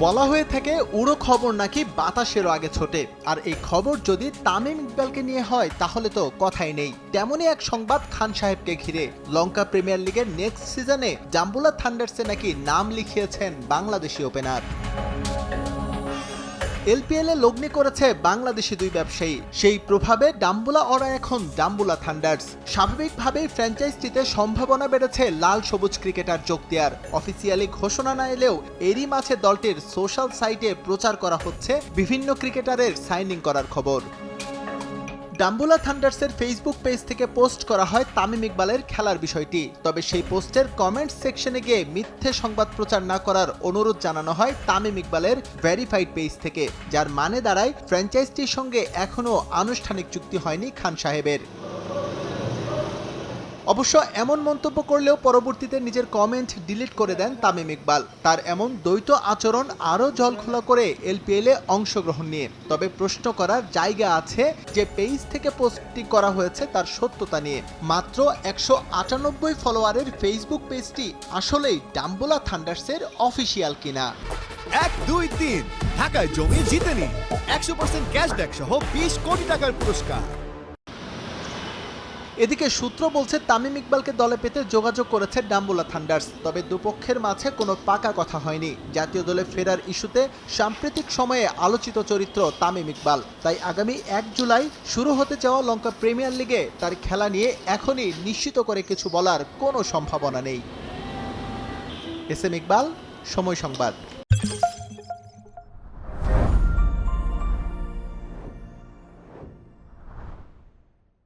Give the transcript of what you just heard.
বলা হয়ে থাকে উড়ো খবর নাকি বাতাসেরও আগে ছোটে, আর এই খবর যদি তামিম ইকবালকে নিয়ে হয় তাহলে তো কথাই নেই। তেমনই এক সংবাদ খান সাহেবকে ঘিরে। লঙ্কা প্রিমিয়ার লিগের নেক্সট সিজনে ডাম্বুলা থান্ডার্সে নাকি নাম লিখিয়েছেন বাংলাদেশি ওপেনার। এলপিএল এ লগ্নি করেছে বাংলাদেশি দুই ব্যবসায়ী, সেই প্রভাবে ডাম্বুলা ওরা এখন ডাম্বুলা থান্ডার্স। স্বাভাবিকভাবেই ফ্র্যাঞ্চাইজিটিতে সম্ভাবনা বেড়েছে লাল সবুজ ক্রিকেটার যোগ দেওয়ার। অফিসিয়ালি ঘোষণা না এলেও এরই মাঝে দলটির সোশ্যাল সাইটে প্রচার করা হচ্ছে বিভিন্ন ক্রিকেটারের সাইনিং করার খবর। ডাম্বুলা থান্ডার্সের ফেসবুক পেজ থেকে পোস্ট করা হয় তামিম ইকবালের খেলার বিষয়টি। তবে সেই পোস্টের কমেন্টস সেকশনে গিয়ে মিথ্যে সংবাদ প্রচার না করার অনুরোধ জানানো হয় তামিম ইকবালের ভেরিফাইড পেজ থেকে, যার মানে দাঁড়ায় ফ্র্যাঞ্চাইজিটির সঙ্গে এখনও আনুষ্ঠানিক চুক্তি হয়নি খান সাহেবের। অবশ্য এমন মন্তব্য করলেও পরবর্তীতে নিজের কমেন্ট ডিলিট করে দেন তামিম ইকবাল তার এমন দ্বৈত আচরণ আরও জলখোলা করে এলপিএল এ অংশগ্রহণ নিয়ে। তবে প্রশ্ন করার জায়গা আছে যে পেজ থেকে পোস্টটি করা হয়েছে তার সত্যতা নিয়ে। মাত্র 198 ফলোয়ারের ফেসবুক পেজটি আসলেই ডাম্বুলা থান্ডার্সের অফিসিয়াল কিনা। 1, 2, 3 ঢাকায় জমি জিতে নিন 100% ক্যাশব্যাক সহ 20 কোটি টাকার পুরস্কার। এদিকে সূত্র বলছে তামিম ইকবালকে দলে পেতে যোগাযোগ করেছে ডাম্বুলা থান্ডার্স, তবে দুপক্ষের মাঝে কোনো পাকা কথা হয়নি। জাতীয় দলে ফেরার ইস্যুতে সাম্প্রতিক সময়ে আলোচিত চরিত্র তামিম ইকবাল, তাই আগামী 1 জুলাই শুরু হতে যাওয়া লঙ্কা প্রিমিয়ার লিগে তার খেলা নিয়ে এখনই নিশ্চিত করে কিছু বলার কোনো সম্ভাবনা নেই। এস এম ইকবাল, সময় সংবাদ।